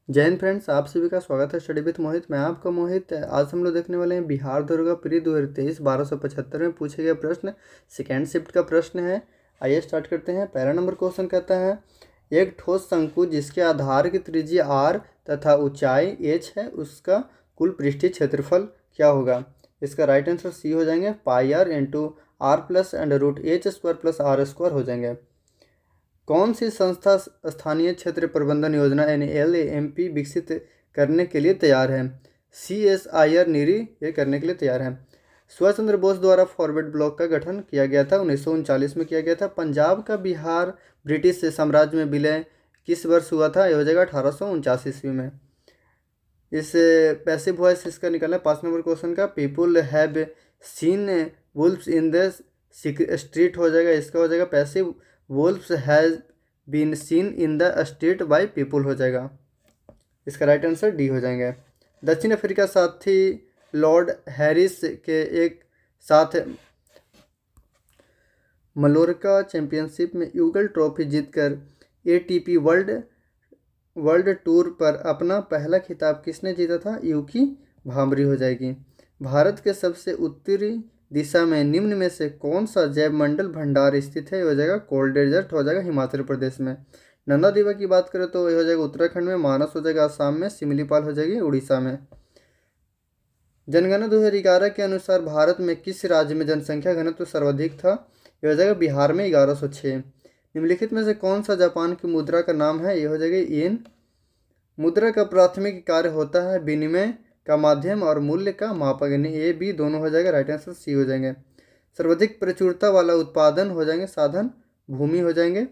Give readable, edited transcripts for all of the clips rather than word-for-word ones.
जय हिंद फ्रेंड्स, आप सभी का स्वागत है स्टडी विथ मोहित। मैं आपका मोहित। आज हम लोग देखने वाले हैं बिहार दुर्गा प्री 2023 1275 में पूछे गए प्रश्न। सेकेंड शिफ्ट का प्रश्न है। आइए स्टार्ट करते हैं। पहला नंबर क्वेश्चन कहता है, एक ठोस शंकु जिसके आधार की त्रिज्या r तथा ऊंचाई h है, उसका कुल पृष्ठीय क्षेत्रफल क्या होगा। इसका राइट आंसर सी हो जाएंगे, pi R into R plus under root H square plus R square हो जाएंगे। कौन सी संस्था स्थानीय क्षेत्र प्रबंधन योजना यानी LAMP विकसित करने के लिए तैयार है। CSIR नीरी ये करने के लिए तैयार है। सुभाष चंद्र बोस द्वारा फॉरवर्ड ब्लॉक का गठन किया गया था, 1939 में किया गया था। पंजाब का बिहार ब्रिटिश साम्राज्य में विलय किस वर्ष हुआ था। यह हो जाएगा 1849 ईस्वी में। इस पैसिव वॉइस इसका निकलना है 5 नंबर क्वेश्चन का। People have seen wolfs in the street हो जाएगा, इसका हो जाएगा passive wolfs has been seen in the street by people हो जाएगा। इसका राइट आंसर डी हो जाएंगे। दक्षिण अफ्रीका साथी लॉर्ड हैरिस के एक साथ मलोरका चैंपियनशिप में यूगल ट्रॉफी जीतकर ATP वर्ल्ड टूर पर अपना पहला खिताब किसने जीता था। यूकी भांबरी हो जाएगी। भारत के सबसे उत्तरी दिशा में निम्न में से कौन सा जैव मंडल भंडार स्थित है। ये हो जाएगा कोल्ड डेजर्ट हो जाएगा हिमाचल प्रदेश में। नंदा देवा की बात करें तो ये हो जाएगा उत्तराखंड में। मानस हो जाएगा असम में। सिमलीपाल हो जाएगी उड़ीसा में। जनगणना 2011 के अनुसार भारत में किस राज्य में जनसंख्या घनत्व सर्वाधिक था। यह हो जाएगा बिहार में 1106। निम्नलिखित में से कौन सा जापान की मुद्रा का नाम है। यह हो जाएगा येन। मुद्रा का प्राथमिक कार्य होता है विनिमय का माध्यम और मूल्य का मापक, यानी A, B दोनों हो जाएगा। राइट आंसर सी हो जाएंगे। सर्वाधिक प्रचुरता वाला उत्पादन हो जाएंगे साधन भूमि हो जाएंगे।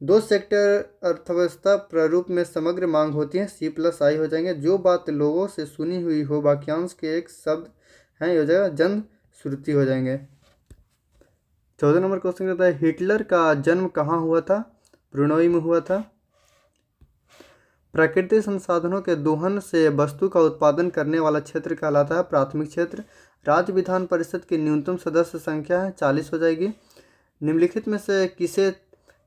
दो सेक्टर अर्थव्यवस्था प्रारूप में समग्र मांग होती है, C+I हो जाएंगे। जो बात लोगों से सुनी हुई हो वाक्यांश के एक शब्द हैं, ये हो जाएगा जन श्रुति हो जाएंगे। 14 नंबर क्वेश्चन कहता है, हिटलर का जन्म कहाँ हुआ था। ब्रुनोई में हुआ था। प्राकृतिक संसाधनों के दोहन से वस्तु का उत्पादन करने वाला क्षेत्र कहलाता है प्राथमिक क्षेत्र। राज्य विधान परिषद की न्यूनतम सदस्य संख्या है 40 हो जाएगी। निम्नलिखित में से किसे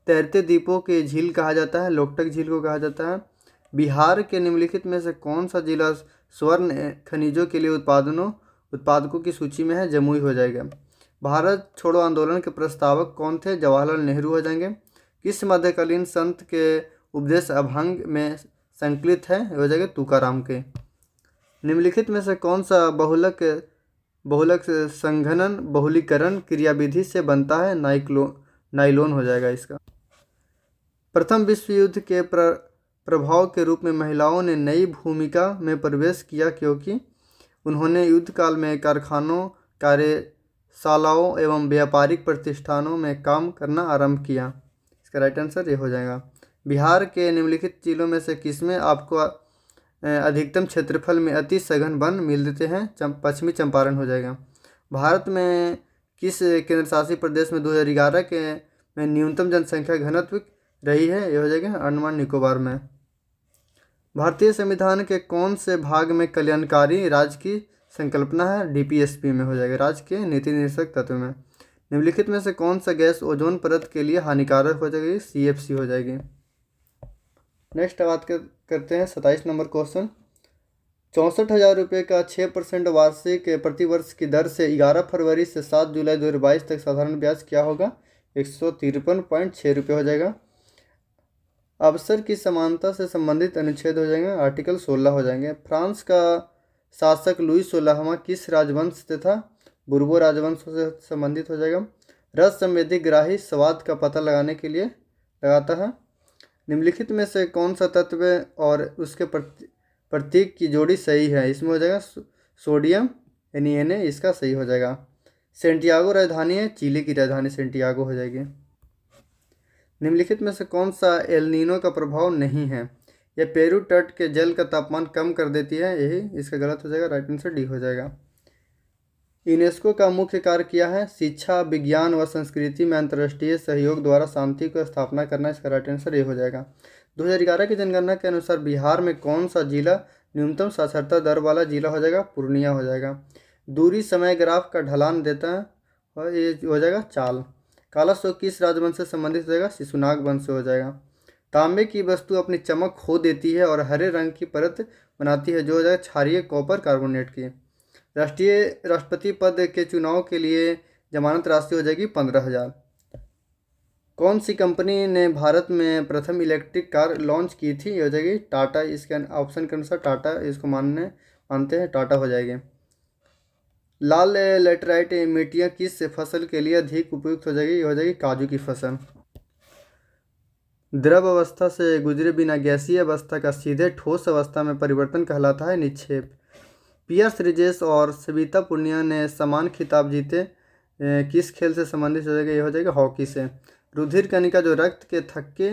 तैरते द्वीपों के झील कहा जाता है। लोकटक झील को कहा जाता है। बिहार के निम्नलिखित में से कौन सा जिला स्वर्ण खनिजों के लिए उत्पादकों की सूची में है। जमुई हो जाएगा। भारत छोड़ो आंदोलन के प्रस्तावक कौन थे। जवाहरलाल नेहरू हो जाएंगे। किस मध्यकालीन संत के उपदेश अभंग में संकलित है। हो जाएगा तुकाराम के। निम्नलिखित में से कौन सा बहुलक संघनन बहुलीकरण क्रियाविधि से बनता है। नाइलोन हो जाएगा इसका। प्रथम विश्व युद्ध के प्रभाव के रूप में महिलाओं ने नई भूमिका में प्रवेश किया, क्योंकि उन्होंने युद्ध काल में कारखानों, कार्यशालाओं एवं व्यापारिक प्रतिष्ठानों में काम करना आरंभ किया। इसका राइट आंसर ये हो जाएगा। बिहार के निम्नलिखित जिलों में से किसमें आपको अधिकतम क्षेत्रफल में अति सघन वन मिल देते हैं। पश्चिमी चंपारण हो जाएगा। भारत में किस केंद्र शासित प्रदेश में 2011 के में न्यूनतम जनसंख्या घनत्व रही है। यह हो जाएगा अंडमान निकोबार में। भारतीय संविधान के कौन से भाग में कल्याणकारी राज्य की संकल्पना है। DPSP में हो जाएगा, राज्य के नीति निर्देशक तत्व में। निम्नलिखित में से कौन सा गैस ओजोन परत के लिए हानिकारक हो जाएगी। CFC हो जाएगी। नेक्स्ट बात करते हैं 27 नंबर क्वेश्चन। 64,000 रुपये का 6% वार्षिक प्रतिवर्ष की दर से 11 फरवरी से 7 जुलाई 2022 तक साधारण ब्याज क्या होगा। 153.6 रुपये हो जाएगा। अवसर की समानता से संबंधित अनुच्छेद हो जाएंगे आर्टिकल 16 हो जाएंगे। फ्रांस का शासक लुई 16वां किस राजवंश से था। बुर्बो राजवंश से संबंधित हो जाएगा। रस संवेदी ग्राही स्वाद का पता लगाने के लिए लगाता है। निम्नलिखित में से कौन सा तत्व और उसके प्रतीक की जोड़ी सही है। इसमें हो जाएगा सोडियम Na, इसका सही हो जाएगा। सेंटियागो राजधानी है, चिली की राजधानी सेंटियागो हो जाएगी। निम्नलिखित में से कौन सा एल नीनो का प्रभाव नहीं है। यह पेरू तट के जल का तापमान कम कर देती है, यही इसका गलत हो जाएगा। राइट आंसर डी हो जाएगा। यूनेस्को का मुख्य कार्य क्या है। शिक्षा, विज्ञान व संस्कृति में अंतर्राष्ट्रीय सहयोग द्वारा शांति को स्थापना करना। इसका राइट आंसर ये हो जाएगा। 2011 की जनगणना के अनुसार बिहार में कौन सा जिला न्यूनतम साक्षरता दर वाला जिला हो जाएगा। पूर्णिया हो जाएगा। दूरी समय ग्राफ का ढलान देता है और ये हो जाएगा चाल। काला शोक किस राजवंश से संबंधित हो जाएगा। शिशुनाग वंश से हो जाएगा। तांबे की वस्तु अपनी चमक खो देती है और हरे रंग की परत बनाती है, जो हो जाएगा क्षारीय कॉपर कार्बोनेट की। राष्ट्रपति पद के चुनाव के लिए जमानत राशि हो जाएगी 15,000। कौन सी कंपनी ने भारत में प्रथम इलेक्ट्रिक कार लॉन्च की थी? ये हो जाएगी टाटा। इसके ऑप्शन के अनुसार टाटा इसको मानते हैं, टाटा हो जाएगी। लाल लेटराइट मिट्टियाँ किस फसल के लिए अधिक उपयुक्त हो जाएगी? ये हो जाएगी काजू की फसल। द्रव अवस्था से गुजरे बिना गैसीय अवस्था का सीधे ठोस अवस्था में परिवर्तन कहलाता है निक्षेप। पीआर श्रीजेश और सविता पुनिया ने समान खिताब जीते किस खेल से संबंधित हो जाएगा? ये हो जाएगा हॉकी से। रुधिर कणिका जो रक्त के थक्के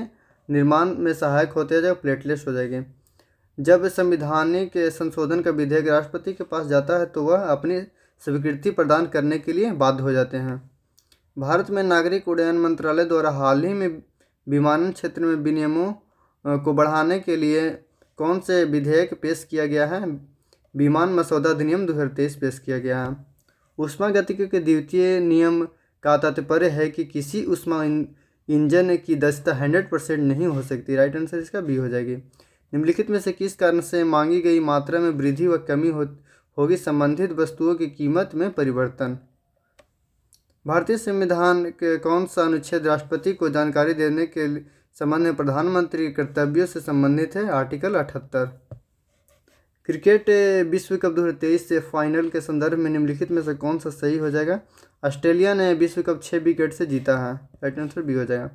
निर्माण में सहायक होते हैं, जो प्लेटलेट्स हो जाएगी। जब संविधानिक संशोधन का विधेयक राष्ट्रपति के पास जाता है तो वह अपनी स्वीकृति प्रदान करने के लिए बाध्य हो जाते हैं। भारत में नागरिक उड्डयन मंत्रालय द्वारा हाल ही में विमानन क्षेत्र में विनियमों को बढ़ाने के लिए कौन से विधेयक पेश किया गया है? विमान मसौदा अधिनियम 2023 पेश किया गया है। ऊष्मागतिकी के द्वितीय नियम का तात्पर्य है कि किसी ऊष्मा इंजन की दक्षता 100% नहीं हो सकती। राइट आंसर इसका बी हो जाएगी। निम्नलिखित में से किस कारण से मांगी गई मात्रा में वृद्धि व कमी होगी? संबंधित वस्तुओं की कीमत में परिवर्तन। भारतीय संविधान के कौन सा अनुच्छेद राष्ट्रपति को जानकारी देने के संबंध में प्रधानमंत्री कर्तव्यों से संबंधित है? आर्टिकल 78। क्रिकेट विश्व कप 2023 से फाइनल के संदर्भ में निम्नलिखित में से कौन सा सही हो जाएगा? ऑस्ट्रेलिया ने विश्व कप 6 विकेट से जीता है। राइट आंसर बी हो जाएगा।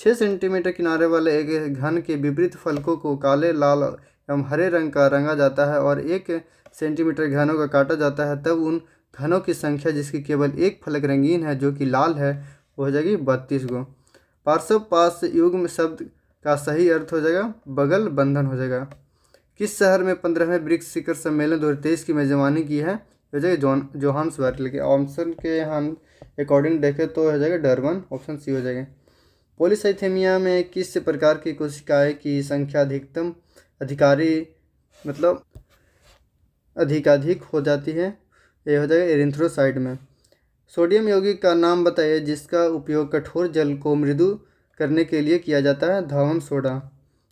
6 सेंटीमीटर किनारे वाले एक घन के विपरीत फलकों को काले, लाल एवं हरे रंग का रंगा जाता है और 1 सेंटीमीटर घनों का काटा जाता है, तब उन घनों की संख्या जिसकी केवल एक फलक रंगीन है जो कि लाल है वो हो जाएगी 32 गो। पार्श्व पास युग्म शब्द का सही अर्थ हो जाएगा बगल बंधन हो जाएगा। किस शहर में 15वें ब्रिक्स शिखर सम्मेलन 2023 की मेजबानी की है? हो जाएगा जोहान्सबर्ग। लेकिन ऑप्शन के हम अकॉर्डिंग देखें तो हो जाएगा डरबन। ऑप्शन सी हो जाएगा। पॉलीसाइथेमिया में किस प्रकार की कोशिकाएं की संख्या अधिकतम अधिकाधिक हो जाती है? ये हो जाएगा एरिथ्रोसाइट में। सोडियम यौगिक का नाम बताइए जिसका उपयोग कठोर जल को मृदु करने के लिए किया जाता है? धावम सोडा।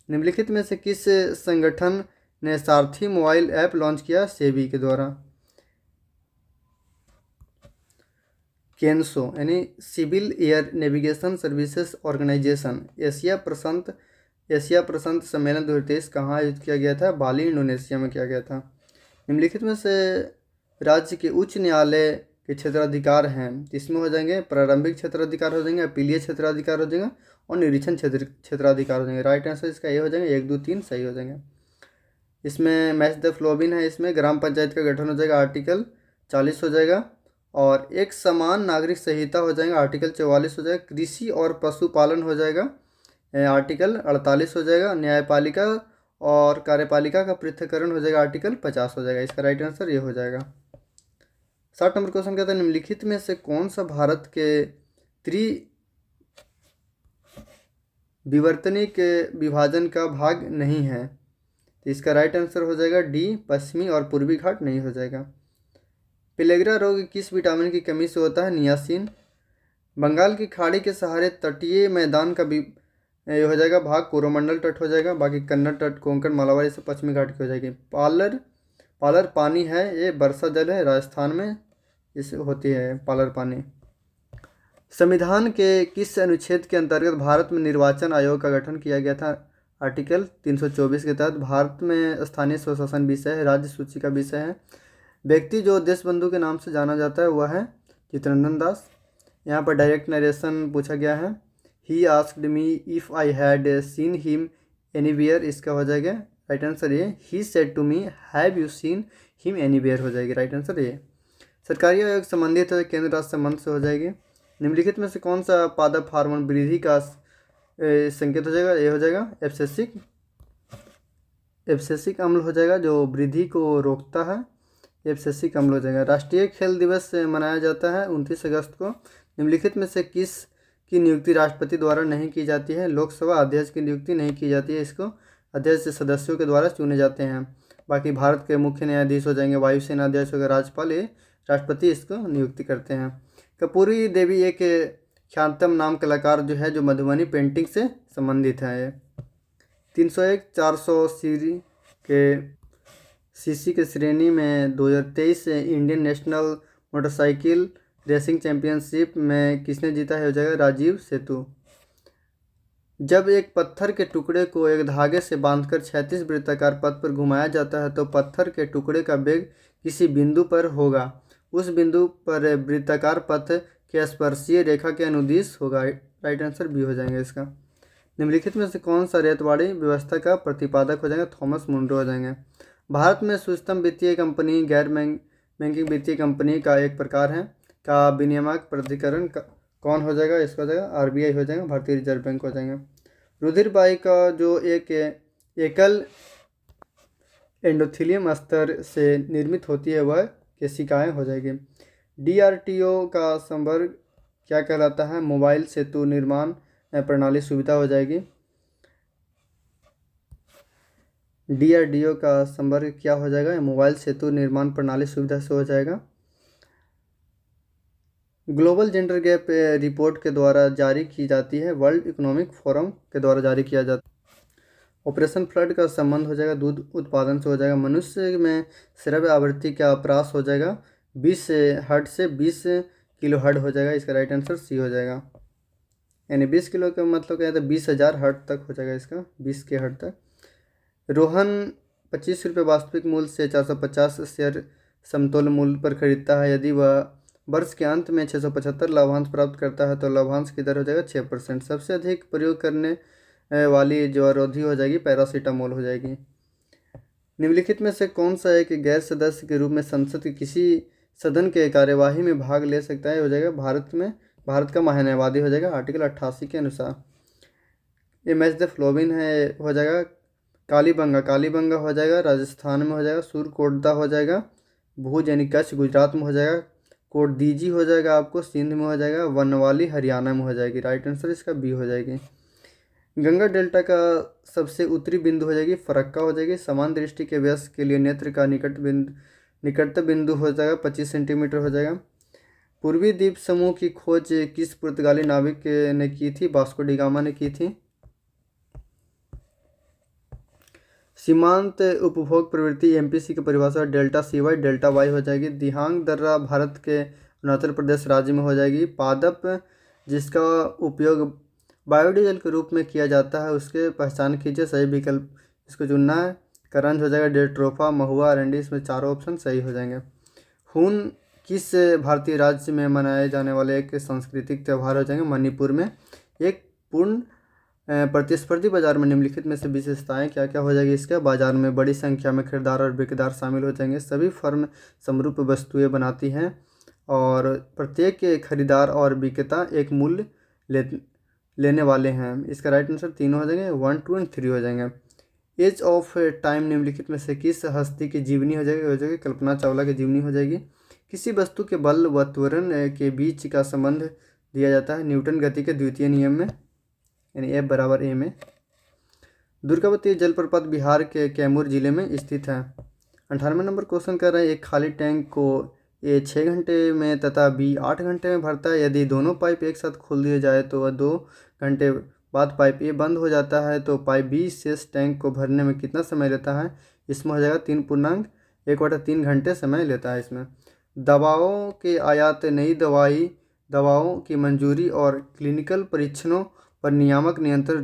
निम्नलिखित में से किस संगठन ने सारथी मोबाइल ऐप लॉन्च किया? सेबी के द्वारा। केन्सो यानी civil air navigation services organisation Asia प्रशांत सम्मेलन 2023 कहाँ आयोजित किया गया था? बाली, इंडोनेशिया में किया गया था। निम्नलिखित में से राज्य के उच्च न्यायालय के क्षेत्राधिकार हैं, इसमें हो जाएंगे प्रारंभिक क्षेत्राधिकार हो जाएंगे, अपीलीय क्षेत्राधिकार हो जाएगा और निरीक्षण क्षेत्राधिकार हो जाएंगे। राइट आंसर इसका ये हो जाएंगे 1, 2, 3 सही हो जाएंगे। इसमें मैच द फ्लोबिन है, इसमें ग्राम पंचायत का गठन हो जाएगा, आर्टिकल 40 हो जाएगा। और एक समान नागरिक संहिता हो जाएगा, आर्टिकल 44 हो जाएगा। कृषि और पशुपालन हो जाएगा, आर्टिकल 48 हो जाएगा। न्यायपालिका और कार्यपालिका का पृथक्करण हो जाएगा, आर्टिकल 50 हो जाएगा। इसका राइट आंसर ये हो जाएगा। 60 नंबर क्वेश्चन कहता है निम्नलिखित में से कौन सा भारत के विवर्तनिक विभाजन का भाग नहीं है? तो इसका राइट आंसर हो जाएगा डी, पश्चिमी और पूर्वी घाट नहीं हो जाएगा। पेलेग्रा रोग किस विटामिन की कमी से होता है? नियासिन। बंगाल की खाड़ी के सहारे तटीय मैदान का ये हो जाएगा भाग कोरोमंडल तट हो जाएगा। बाकी कन्नड़ तट, कोंकण, मालाबार से पश्चिमी घाट की हो जाएगी। पालर पानी है, ये वर्षा जल है, राजस्थान में इस होती है पालर पानी। संविधान के किस अनुच्छेद के अंतर्गत भारत में निर्वाचन आयोग का गठन किया गया था? आर्टिकल 324 के तहत भारत में स्थानीय स्वशासन विषय है, राज्य सूची का विषय है। व्यक्ति जो देशबंधु के नाम से जाना जाता है वह है चित्तरंजन दास। यहाँ पर डायरेक्ट नरेशन पूछा गया है। He asked me if I had seen him anywhere, इसका हो जाएगा राइट आंसर ये। He said to me have you seen him anywhere हो जाएगी, राइट आंसर ये। सरकारी आयोग संबंधित है केंद्र राज्य संबंध से हो जाएगी। निम्नलिखित में से कौन सा पादप हार्मोन वृद्धि का संकेत हो जाएगा? ये हो जाएगा एब्सेसिक अम्ल हो जाएगा, जो वृद्धि को रोकता है, एब्सेसिक अम्ल हो जाएगा। राष्ट्रीय खेल दिवस मनाया जाता है 29 अगस्त को। निम्नलिखित में से किस की नियुक्ति राष्ट्रपति द्वारा नहीं की जाती है? लोकसभा अध्यक्ष की नियुक्ति नहीं की जाती है, इसको अध्यक्ष सदस्यों के द्वारा चुने जाते हैं। बाकी भारत के मुख्य न्यायाधीश हो जाएंगे, वायुसेना अध्यक्ष हो गए, राज्यपाल, ये राष्ट्रपति इसको नियुक्ति करते हैं। कपूरी देवी एक ख्यातनाम नाम कलाकार जो है जो मधुबनी पेंटिंग से संबंधित है। 301 400 के सीसी के श्रेणी में 2023 से Indian national motorcycle racing championship में किसने जीता है? हो जाएगा राजीव सेतु। जब एक पत्थर के टुकड़े को एक धागे से बांधकर 36 वृत्ताकार पथ पर घुमाया जाता है तो पत्थर के टुकड़े का वेग किसी बिंदु पर होगा। उस बिंदु पर वृत्ताकार पथ के स्पर्शीय रेखा के अनुदिश होगा। राइट आंसर बी हो जाएगा इसका। निम्नलिखित में से कौन सा रैयतवाड़ी व्यवस्था का प्रतिपादक हो जाएगा? थॉमस मुनरो हो जाएंगे। भारत में सूक्ष्म वित्तीय कंपनी गैर बैंकिंग वित्तीय कंपनी का एक प्रकार है का विनियामक प्राधिकरण कौन हो जाएगा? इसका हो जाएगा आरबीआई हो जाएगा, भारतीय रिजर्व बैंक हो जाएगा। रुधिरवाहिका का जो एक एकल एंडोथेलियम स्तर से निर्मित होती है वह केशिकाएं हो जाएगी। डीआरटीओ का संवर्ग क्या कहलाता है? मोबाइल सेतु निर्माण प्रणाली सुविधा हो जाएगी। डीआरडीओ का संवर्ग क्या हो जाएगा? मोबाइल सेतु निर्माण प्रणाली सुविधा से हो जाएगा। ग्लोबल जेंडर गैप रिपोर्ट के द्वारा जारी की जाती है, वर्ल्ड इकोनॉमिक फोरम के द्वारा जारी किया जाता है। ऑपरेशन फ्लड का संबंध हो जाएगा दूध उत्पादन से हो जाएगा। मनुष्य में श्रव्य आवृत्ति का ह्रास हो जाएगा 20 हर्ट्ज से 20 किलो हर्ट्ज हो जाएगा। इसका राइट आंसर सी हो जाएगा। यानी 20 किलो का मतलब क्या है? तो 20,000 हर्ट्ज तक हो जाएगा इसका, 20 के हर्ट्ज तक। रोहन 25 रुपये वास्तविक मूल्य से 450 शेयर समतोल मूल्य पर खरीदता है। यदि वह वर्ष के अंत में 675 लाभांश प्राप्त करता है तो लाभांश की दर हो जाएगा 6%। सबसे अधिक प्रयोग करने वाली जो अवरोधी हो जाएगी पैरासीटामोल हो जाएगी। निम्नलिखित में से कौन सा एक गैर सदस्य के रूप में संसद के किसी सदन के कार्यवाही में भाग ले सकता है? हो जाएगा भारत का महान्यायवादी हो जाएगा, आर्टिकल 88 के अनुसार। एमएच द फ्लोबिन है हो जाएगा। कालीबंगा हो जाएगा, राजस्थान में हो जाएगा। सुरकोटदा हो जाएगा, भुज यानी कच्छ गुजरात में हो जाएगा। कोटदीजी हो जाएगा आपको सिंध में हो जाएगा। वनवाली हरियाणा में हो जाएगी। राइट आंसर इसका बी हो जाएगी। गंगा डेल्टा का सबसे उत्तरी बिंदु हो जाएगी फरक्का हो जाएगी। समान दृष्टि के वयस्क के लिए नेत्र का निकटतम बिंदु हो जाएगा 25 सेंटीमीटर हो जाएगा। पूर्वी द्वीप समूह की खोज किस पुर्तगाली नाविक ने की थी? वास्को डी गामा ने की थी। सीमांत उपभोग प्रवृत्ति एमपीसी की परिभाषा डेल्टा सीवाई डेल्टा वाई हो जाएगी। दिहांग दर्रा भारत के अरुणाचल प्रदेश राज्य में हो जाएगी। पादप जिसका उपयोग बायोडीजल के रूप में किया जाता है उसके पहचान कीजिए, सही विकल्प इसको चुनना है। करंज हो जाएगा, डेट्रोफा, महुआ, अरंडी, इसमें चारों ऑप्शन सही हो जाएंगे। हून किस भारतीय राज्य में मनाए जाने वाले एक सांस्कृतिक त्यौहार हो जाएंगे? मणिपुर में। एक पूर्ण प्रतिस्पर्धी बाजार में निम्नलिखित में से विशेषताएं क्या क्या हो जाएगी? इसका बाजार में बड़ी संख्या में खरीदार और विक्रेता शामिल हो जाएंगे। सभी फर्म समरूप वस्तुएं बनाती हैं और प्रत्येक खरीदार और विक्रेता एक मूल्य लेने वाले हैं। इसका राइट आंसर तीनों हो जाएंगे, 1, 2 और 3 हो जाएंगे। एज ऑफ टाइम निम्नलिखित में से किस हस्ती की जीवनी हो जाएगी? कल्पना चावला की जीवनी हो जाएगी। किसी वस्तु के बल व त्वरण के बीच का संबंध दिया जाता है न्यूटन गति के द्वितीय नियम में, यानी F बराबर A में। दुर्गावती जलप्रपात बिहार के कैमूर जिले में स्थित है। 18वें नंबर क्वेश्चन कर रहे हैं, एक खाली टैंक को A 6 घंटे में तथा B 8 घंटे में भरता है। यदि दोनों पाइप एक साथ खोल दिए जाए तो वह 2 घंटे बाद पाइप A बंद हो जाता है तो पाइप B शेष टैंक को भरने में कितना समय लेता है? इसमें हो जाएगा 3.1/3 घंटे समय लेता है इसमें। दवाओं के आयात, नई दवाओं की मंजूरी और क्लिनिकल परीक्षणों पर नियामक नियंत्रण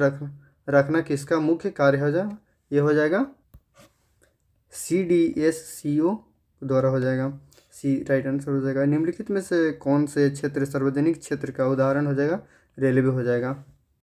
रखना किसका मुख्य कार्य हो जाएगा? ये हो जाएगा CDSCO द्वारा हो जाएगा। सी राइट आंसर हो जाएगा। निम्नलिखित में से कौन से क्षेत्र सार्वजनिक क्षेत्र का उदाहरण हो जाएगा? रेलवे हो जाएगा।